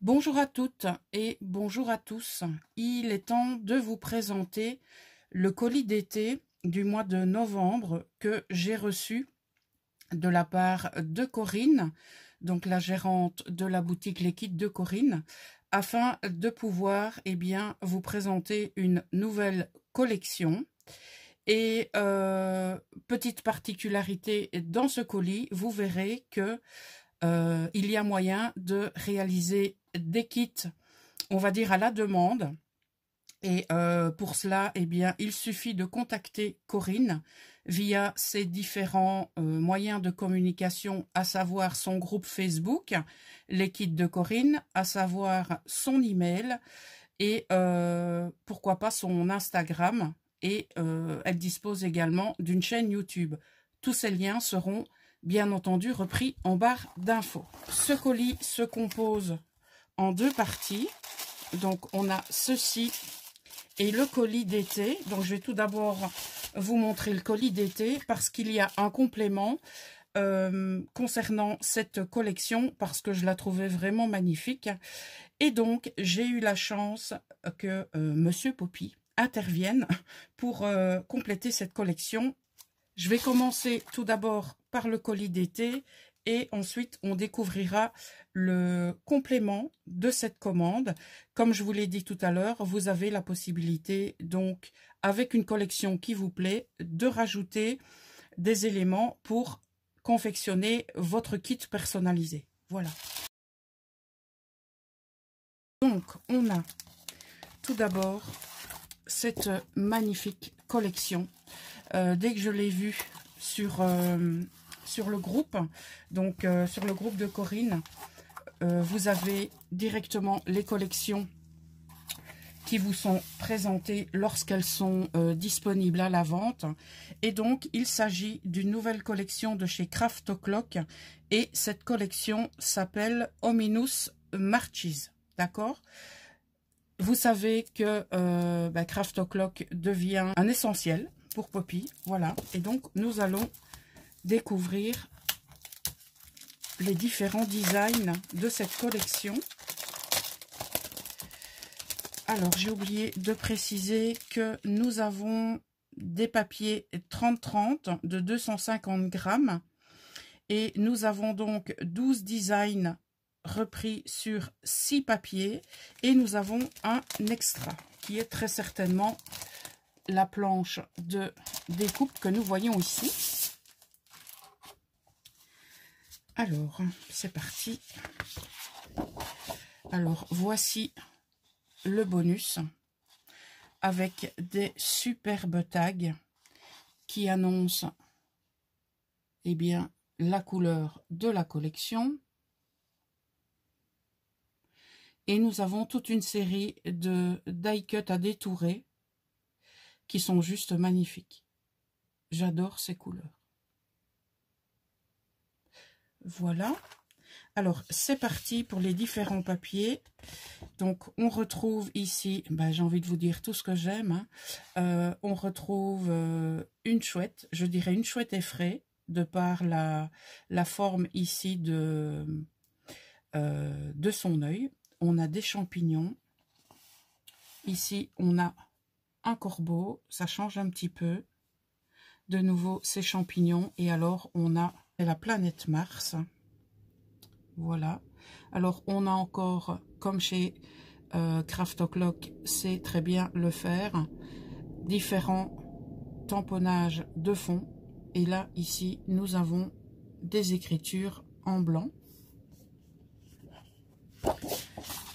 Bonjour à toutes et bonjour à tous. Il est temps de vous présenter le colis d'été du mois de novembre que j'ai reçu de la part de Corinne, donc la gérante de la boutique Les Kits de Corinne, afin de pouvoir vous présenter une nouvelle collection. Et petite particularité dans ce colis, vous verrez que il y a moyen de réaliser des kits, on va dire à la demande. Et pour cela, il suffit de contacter Corinne via ses différents moyens de communication, à savoir son groupe Facebook, Les Kits de Corinne, à savoir son email et pourquoi pas son Instagram. Et elle dispose également d'une chaîne YouTube. Tous ces liens seront bien entendu repris en barre d'infos. Ce colis se compose en deux parties. Donc on a ceci et le colis d'été. Donc je vais tout d'abord vous montrer le colis d'été parce qu'il y a un complément concernant cette collection parce que je la trouvais vraiment magnifique. Et donc j'ai eu la chance que Monsieur Poppy intervienne pour compléter cette collection. Je vais commencer tout d'abord par le colis d'été et ensuite on découvrira le complément de cette commande. Comme je vous l'ai dit tout à l'heure, vous avez la possibilité donc avec une collection qui vous plaît de rajouter des éléments pour confectionner votre kit personnalisé. Voilà. Donc on a tout d'abord cette magnifique collection. Dès que je l'ai vue sur le groupe, donc sur le groupe de Corinne, vous avez directement les collections qui vous sont présentées lorsqu'elles sont disponibles à la vente. Et donc, il s'agit d'une nouvelle collection de chez Craft O'Clock. Et cette collection s'appelle Ominous Marches. D'accord ? Vous savez que Craft O'Clock devient un essentiel pour Poppy. Voilà. Et donc, nous allons découvrir les différents designs de cette collection. Alors, j'ai oublié de préciser que nous avons des papiers 30-30 de 250 grammes. Et nous avons donc 12 designs repris sur 6 papiers. Et nous avons un extra qui est très certainement la planche de découpe que nous voyons ici. Alors, c'est parti. Alors, voici le bonus avec des superbes tags qui annoncent la couleur de la collection. Et nous avons toute une série de die-cut à détourer qui sont juste magnifiques. J'adore ces couleurs. Voilà. Alors, c'est parti pour les différents papiers. Donc, on retrouve ici, j'ai envie de vous dire tout ce que j'aime. Hein. On retrouve une chouette, je dirais une chouette effraie, de par la forme ici de son œil. On a des champignons. Ici, on a un corbeau. Ça change un petit peu. De nouveau, ces champignons. Et alors, on a la planète Mars. Voilà. Alors, on a encore, comme chez Craft O'Clock, c'est très bien le faire, différents tamponnages de fond. Et là, ici, nous avons des écritures en blanc.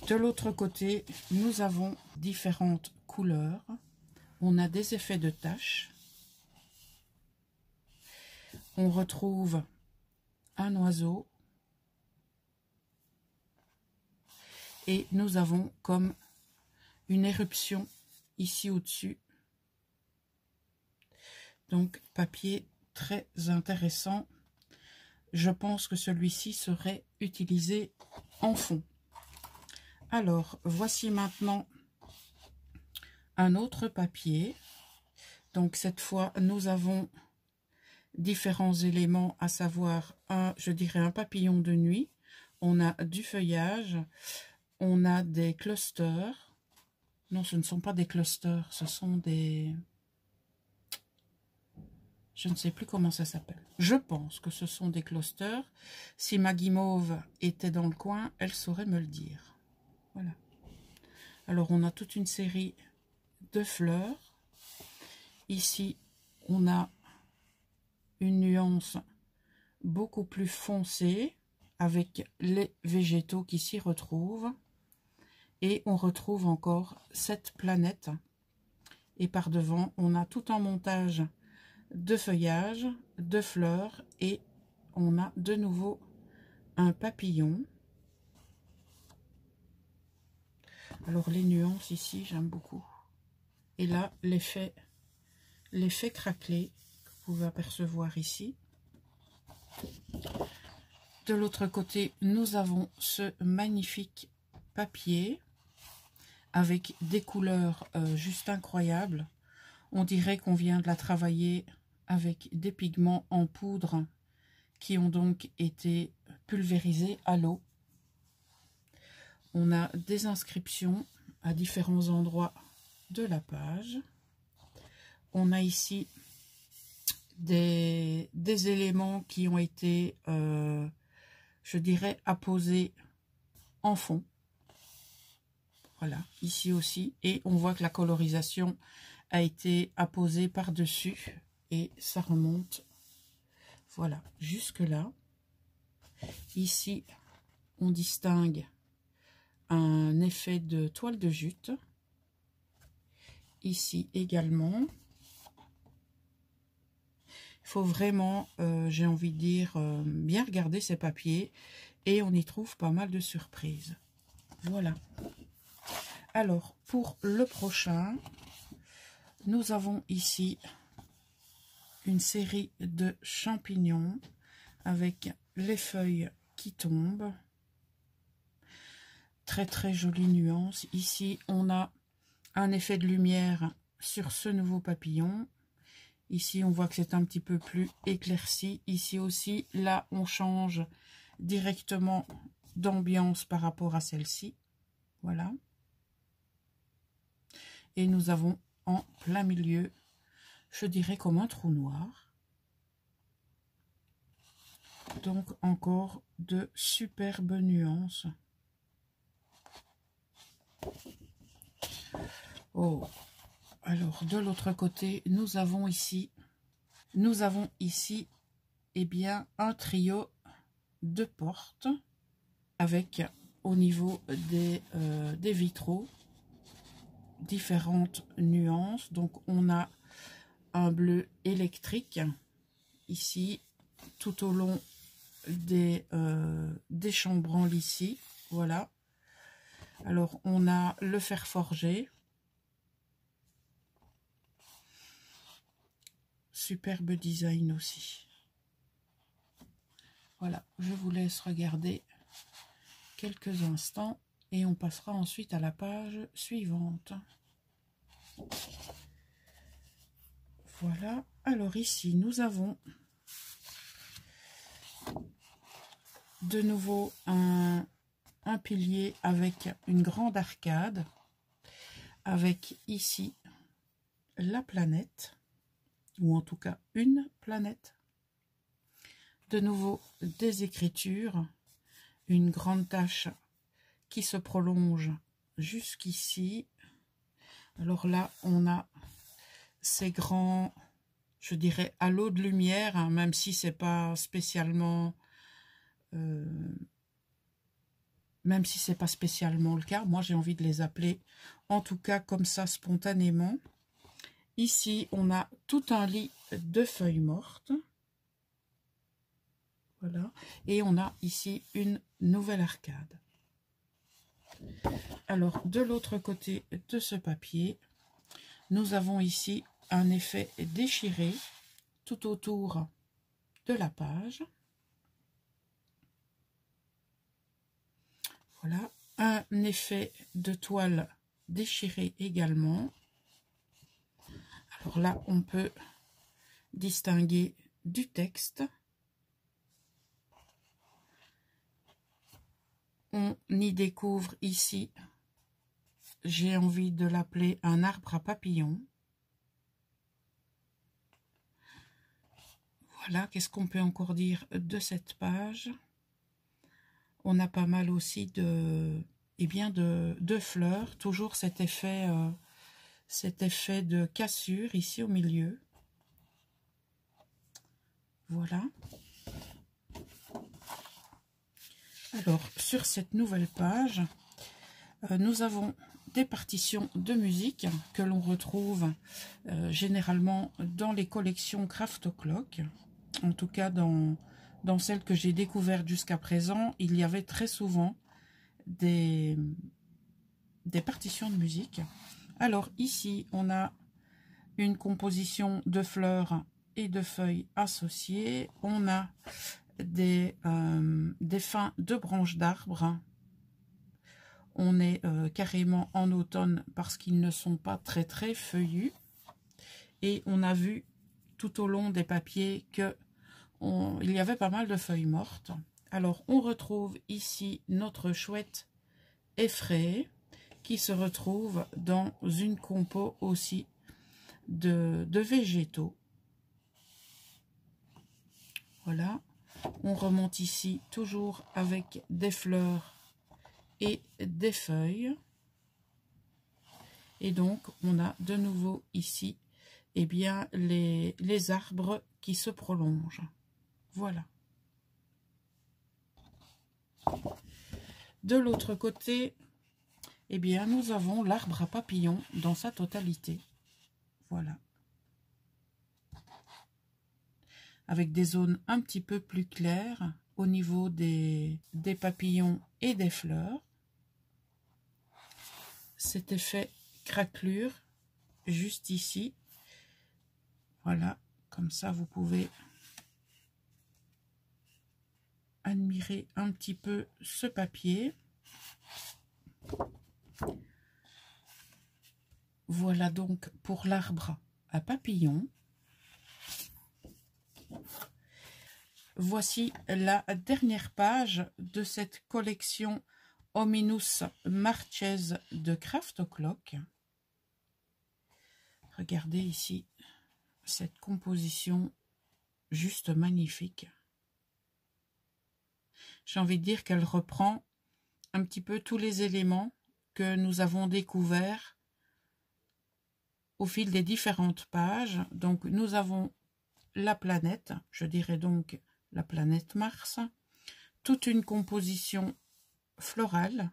De l'autre côté, nous avons différentes couleurs. On a des effets de taches. On retrouve un oiseau. Et nous avons comme une éruption ici au-dessus. Donc, papier très intéressant. Je pense que celui-ci serait utilisé en fond. Alors, voici maintenant un autre papier. Donc, cette fois, nous avons différents éléments, à savoir, je dirais un papillon de nuit. On a du feuillage. on a des clusters. Non, ce ne sont pas des clusters, ce sont des... Je ne sais plus comment ça s'appelle. Je pense que ce sont des clusters. Si ma guimauve était dans le coin, elle saurait me le dire. Voilà. Alors, on a toute une série de fleurs. Ici, on a une nuance beaucoup plus foncée avec les végétaux qui s'y retrouvent. Et on retrouve encore cette planète. Et par devant, on a tout un montage de feuillage, de fleurs, et on a de nouveau un papillon. Alors les nuances ici, j'aime beaucoup. Et là, l'effet craquelé que vous pouvez apercevoir ici. De l'autre côté, nous avons ce magnifique papier avec des couleurs juste incroyables. On dirait qu'on vient de la travailler avec des pigments en poudre qui ont donc été pulvérisés à l'eau. On a des inscriptions à différents endroits de la page. On a ici des éléments qui ont été, je dirais, apposés en fond. Voilà, ici aussi. Et on voit que la colorisation a été apposée par-dessus. Et ça remonte, voilà, jusque là. Ici, on distingue un effet de toile de jute. Ici également. Il faut vraiment, j'ai envie de dire, bien regarder ces papiers. Et on y trouve pas mal de surprises. Voilà. Alors, pour le prochain, nous avons ici une série de champignons avec les feuilles qui tombent. Très très jolie nuance. Ici, on a un effet de lumière sur ce nouveau papillon. Ici, on voit que c'est un petit peu plus éclairci. Ici aussi, là, on change directement d'ambiance par rapport à celle-ci. Voilà. Et nous avons en plein milieu, je dirais comme un trou noir. Donc encore de superbes nuances. Oh, alors de l'autre côté, nous avons ici eh bien un trio de portes avec au niveau des vitraux différentes nuances. Donc on a un bleu électrique ici tout au long des chambranles ici, voilà. Alors on a le fer forgé, superbe design aussi. Voilà, je vous laisse regarder quelques instants et on passera ensuite à la page suivante. Voilà, alors ici nous avons de nouveau un pilier avec une grande arcade, avec ici la planète, ou en tout cas une planète. De nouveau des écritures, une grande tache qui se prolonge jusqu'ici. Alors là, on a ces grands, je dirais, halos de lumière, hein, même si c'est pas spécialement... même si c'est pas spécialement le cas, moi j'ai envie de les appeler en tout cas comme ça spontanément. Ici on a tout un lit de feuilles mortes, voilà, et on a ici une nouvelle arcade. Alors de l'autre côté de ce papier, nous avons ici un effet déchiré tout autour de la page. Voilà, un effet de toile déchirée également. Alors là, on peut distinguer du texte. On y découvre ici, j'ai envie de l'appeler un arbre à papillons. Voilà, qu'est-ce qu'on peut encore dire de cette page? On a pas mal aussi de, eh bien de fleurs, toujours cet effet de cassure ici au milieu. Voilà. Alors, sur cette nouvelle page, nous avons des partitions de musique que l'on retrouve généralement dans les collections Craft O'Clock. En tout cas, dans celles que j'ai découvertes jusqu'à présent, il y avait très souvent des partitions de musique. Alors ici, on a une composition de fleurs et de feuilles associées. On a des fins de branches d'arbres. On est carrément en automne parce qu'ils ne sont pas très feuillus. Et on a vu tout au long des papiers que il y avait pas mal de feuilles mortes. Alors on retrouve ici notre chouette effrayée qui se retrouve dans une compo aussi de végétaux. Voilà. On remonte ici toujours avec des fleurs et des feuilles. Et donc, on a de nouveau ici, eh bien, les arbres qui se prolongent. Voilà. De l'autre côté, eh bien, nous avons l'arbre à papillons dans sa totalité. Voilà. Avec des zones un petit peu plus claires au niveau des papillons et des fleurs. Cet effet craquelure juste ici. Voilà, comme ça vous pouvez admirer un petit peu ce papier. Voilà donc pour l'arbre à papillons. Voici la dernière page de cette collection Hominus Marches de Craft O'Clock. Regardez ici cette composition juste magnifique. J'ai envie de dire qu'elle reprend un petit peu tous les éléments que nous avons découverts au fil des différentes pages. Donc nous avons la planète, je dirais donc la planète Mars, toute une composition florale.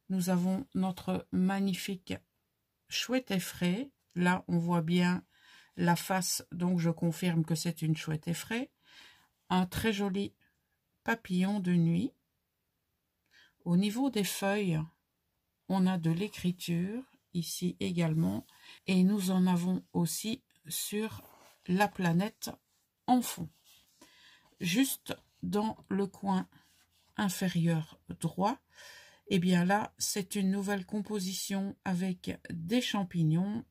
Nous avons notre magnifique chouette effraie. Là, on voit bien la face, donc je confirme que c'est une chouette effraie. Un très joli papillon de nuit. Au niveau des feuilles, on a de l'écriture ici également. Et nous en avons aussi sur la planète en fond. Juste dans le coin inférieur droit, et bien là, c'est une nouvelle composition avec des champignons,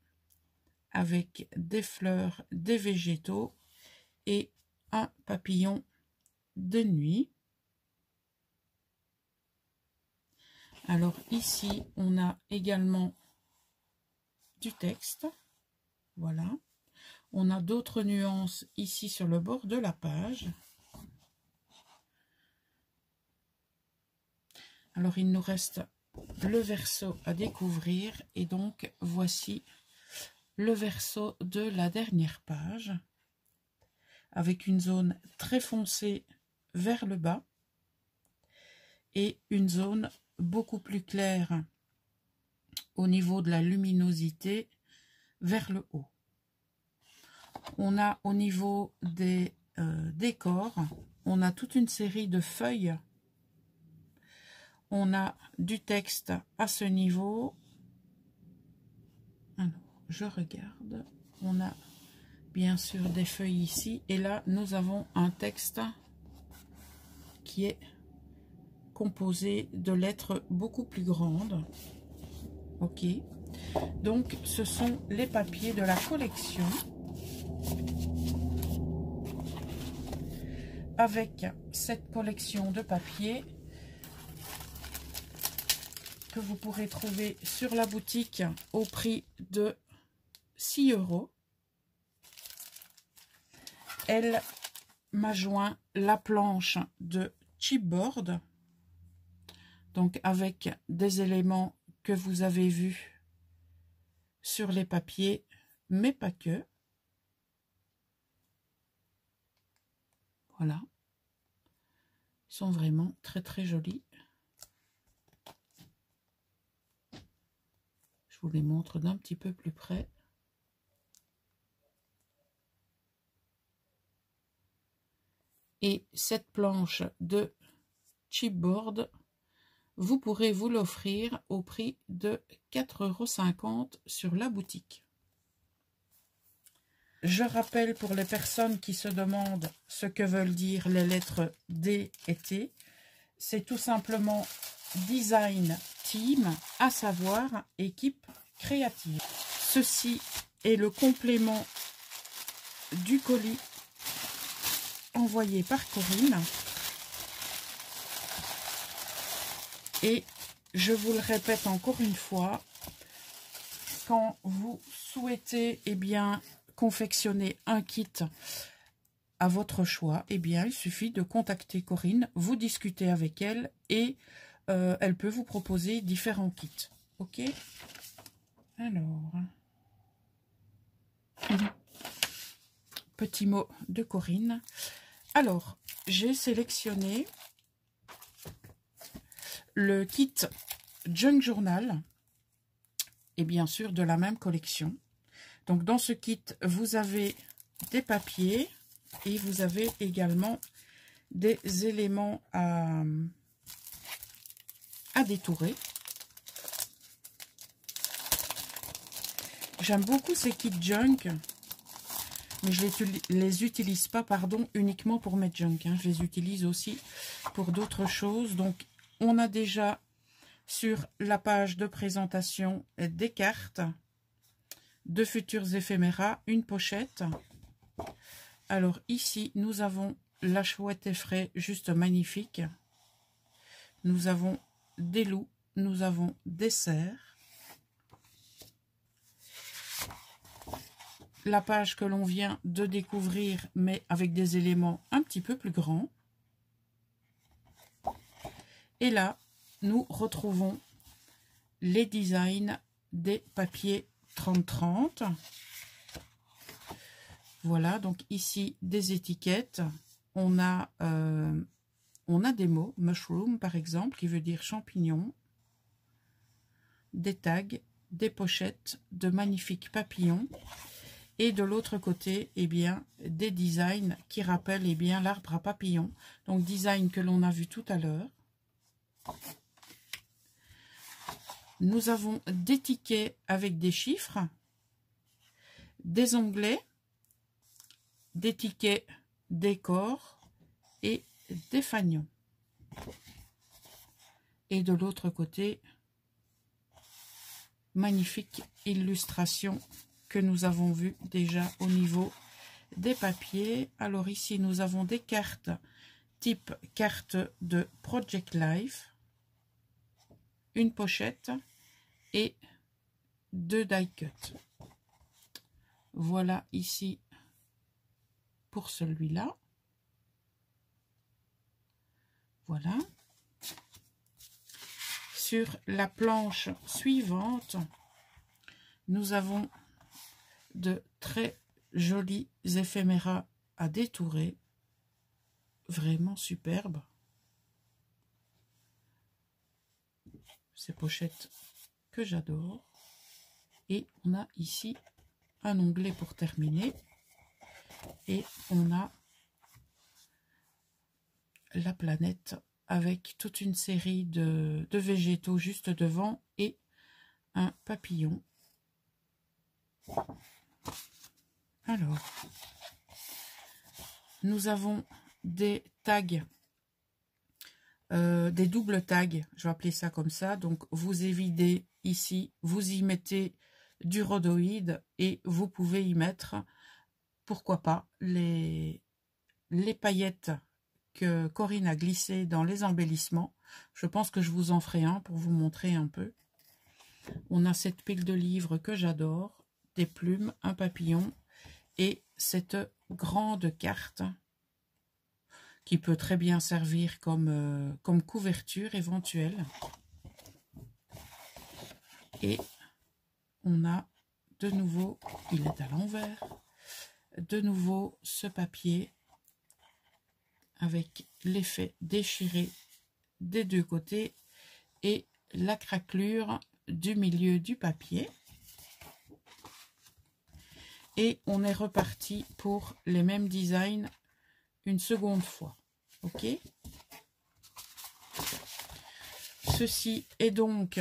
avec des fleurs, des végétaux et un papillon de nuit. Alors ici, on a également du texte. Voilà. On a d'autres nuances ici sur le bord de la page. Alors, il nous reste le verso à découvrir. Et donc, voici le verso de la dernière page. Avec une zone très foncée vers le bas. Et une zone beaucoup plus claire au niveau de la luminosité vers le haut. On a au niveau des décors, on a toute une série de feuilles. On a du texte à ce niveau. Alors, je regarde. On a bien sûr des feuilles ici. Et là, nous avons un texte qui est composé de lettres beaucoup plus grandes. Ok. Donc, ce sont les papiers de la collection. Avec cette collection de papiers, que vous pourrez trouver sur la boutique au prix de 6 €. Elle m'a joint la planche de chipboard, donc avec des éléments que vous avez vus sur les papiers, mais pas que. Voilà. Ils sont vraiment très très jolis. Je vous les montre d'un petit peu plus près. Et cette planche de chipboard, vous pourrez vous l'offrir au prix de 4,50 € sur la boutique. Je rappelle pour les personnes qui se demandent ce que veulent dire les lettres D et T, c'est tout simplement Design Team, à savoir équipe créative. Ceci est le complément du colis envoyé par Corinne. Et je vous le répète encore une fois, quand vous souhaitez confectionner un kit à votre choix, il suffit de contacter Corinne, vous discutez avec elle et elle peut vous proposer différents kits. Ok? Alors, petit mot de Corinne. Alors, j'ai sélectionné le kit Junk Journal et bien sûr de la même collection. Donc dans ce kit, vous avez des papiers et vous avez également des éléments à détourer. J'aime beaucoup ces kits junk, mais je les utilise pas, uniquement pour mes junk. Je les utilise aussi pour d'autres choses. Donc on a déjà sur la page de présentation des cartes de futurs éphéméras, une pochette. Alors ici, nous avons la chouette effraie, juste magnifique. Nous avons des loups, nous avons des cerfs. La page que l'on vient de découvrir, mais avec des éléments un petit peu plus grands. Et là, nous retrouvons les designs des papiers 30-30. Voilà, donc ici des étiquettes. On a des mots, mushroom par exemple, qui veut dire champignon. Des tags, des pochettes de magnifiques papillons. Et de l'autre côté, des designs qui rappellent l'arbre à papillons. Donc design que l'on a vu tout à l'heure. Nous avons des tickets avec des chiffres, des onglets, des tickets décor et des fanions. Et de l'autre côté, magnifique illustration que nous avons vue déjà au niveau des papiers. Alors ici, nous avons des cartes type carte de Project Life, une pochette et 2 die cut. Voilà ici pour celui-là. Voilà. Sur la planche suivante, nous avons de très jolis éphéméras à détourer. Vraiment superbe. Ces pochettes que j'adore. Et on a ici un onglet pour terminer. Et on a la planète avec toute une série de végétaux juste devant et un papillon. Alors, nous avons des tags, des doubles tags, je vais appeler ça comme ça. Donc, vous évidez ici, vous y mettez du rhodoïde et vous pouvez y mettre, pourquoi pas, les paillettes que Corinne a glissé dans les embellissements. Je pense que je vous en ferai un pour vous montrer un peu. On a cette pile de livres que j'adore, des plumes, un papillon et cette grande carte qui peut très bien servir comme couverture éventuelle. Et on a de nouveau, il est à l'envers, de nouveau ce papier avec l'effet déchiré des deux côtés et la craquelure du milieu du papier. Et on est reparti pour les mêmes designs une seconde fois. Ok. Ceci est donc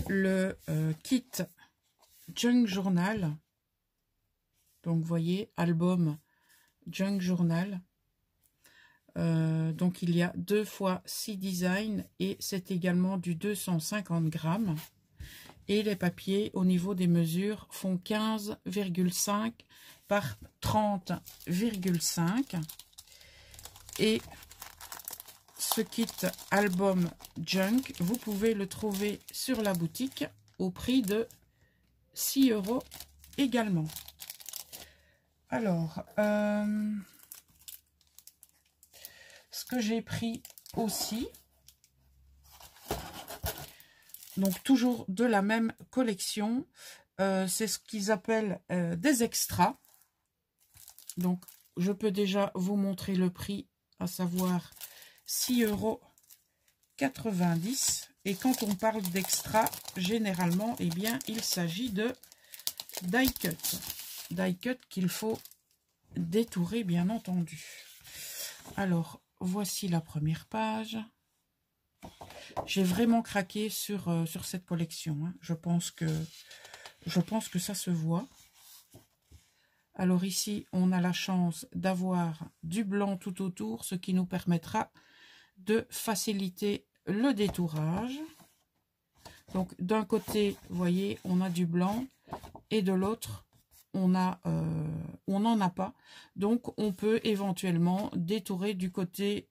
le kit Junk Journal. Donc, vous voyez, album Junk Journal. Donc, il y a 2 fois 6 designs et c'est également du 250 grammes. Et les papiers, au niveau des mesures, font 15,5 par 30,5. Et ce kit album Junk, vous pouvez le trouver sur la boutique au prix de 6 € également. Alors, ce que j'ai pris aussi, donc toujours de la même collection, c'est ce qu'ils appellent des extras. Donc, je peux déjà vous montrer le prix, à savoir 6,90 €. Et quand on parle d'extra, généralement, eh bien, il s'agit de die cut. Die cut qu'il faut détourer, bien entendu. Alors, voici la première page. J'ai vraiment craqué sur cette collection, hein. Je pense que ça se voit. Alors ici, on a la chance d'avoir du blanc tout autour, ce qui nous permettra de faciliter le détourage. Donc d'un côté, vous voyez, on a du blanc et de l'autre, on n'en a pas. Donc on peut éventuellement détourer du côté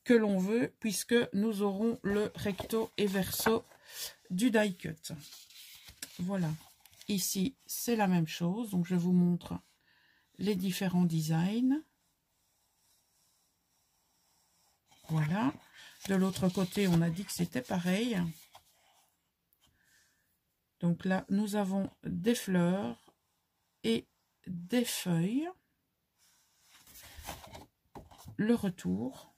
que l'on veut, puisque nous aurons le recto et verso du die cut. Voilà. Ici, c'est la même chose. Donc je vous montre les différents designs. Voilà. De l'autre côté, on a dit que c'était pareil. Donc là, nous avons des fleurs et des feuilles. Le retour.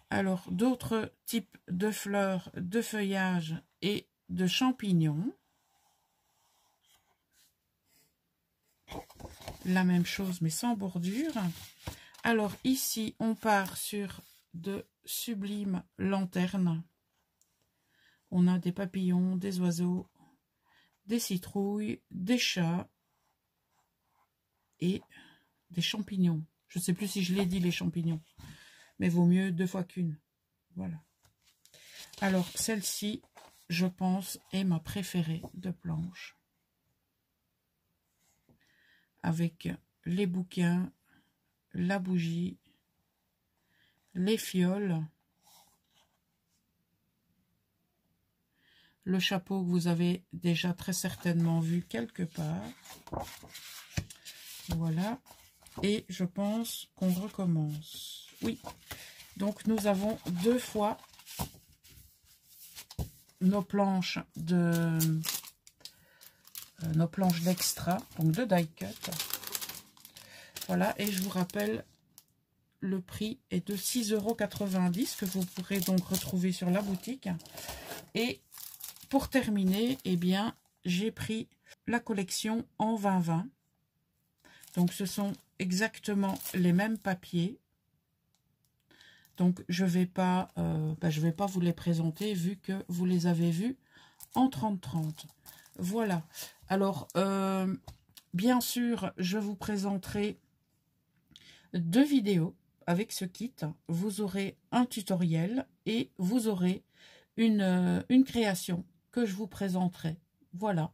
Alors, d'autres types de fleurs, de feuillage et de champignons. La même chose, mais sans bordure. Alors, ici, on part sur de sublimes lanternes. On a des papillons, des oiseaux, des citrouilles, des chats et des champignons. Je ne sais plus si je l'ai dit, les champignons. Mais vaut mieux 2 fois qu'une. Voilà. Alors, celle-ci, je pense, est ma préférée de planche. Avec les bouquins, la bougie, les fioles, le chapeau que vous avez déjà très certainement vu quelque part. Voilà. Et je pense qu'on recommence. Oui. Donc, nous avons 2 fois nos planches d'extra, donc de die cut. Voilà, et je vous rappelle, le prix est de 6,90 € que vous pourrez donc retrouver sur la boutique. Et pour terminer, eh bien, j'ai pris la collection en 20-20. Donc, ce sont exactement les mêmes papiers. Donc, je vais pas vous les présenter vu que vous les avez vus en 30-30. Voilà. Alors, bien sûr, je vous présenterai 2 vidéos avec ce kit. Vous aurez un tutoriel et vous aurez une création que je vous présenterai Voilà.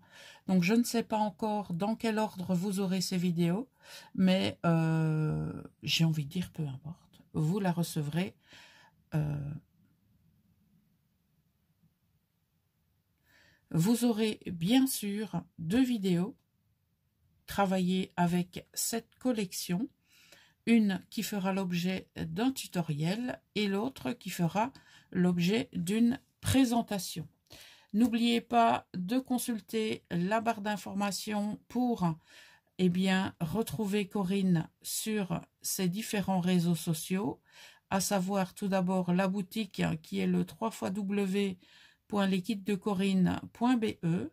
Donc, je ne sais pas encore dans quel ordre vous aurez ces vidéos, mais j'ai envie de dire peu importe. Vous la recevrez. Vous aurez bien sûr 2 vidéos travaillées avec cette collection. Une qui fera l'objet d'un tutoriel et l'autre qui fera l'objet d'une présentation. N'oubliez pas de consulter la barre d'informations pour retrouver Corinne sur ses différents réseaux sociaux, à savoir tout d'abord la boutique qui est le www.lesquitesdecorinne.be.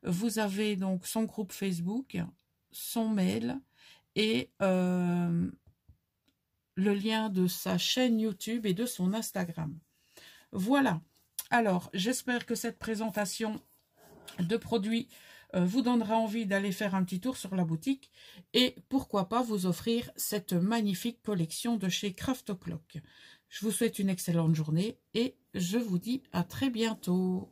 Vous avez donc son groupe Facebook, son mail et le lien de sa chaîne YouTube et de son Instagram. Voilà. Alors, j'espère que cette présentation de produits vous donnera envie d'aller faire un petit tour sur la boutique et pourquoi pas vous offrir cette magnifique collection de chez Craft O'Clock. Je vous souhaite une excellente journée et je vous dis à très bientôt.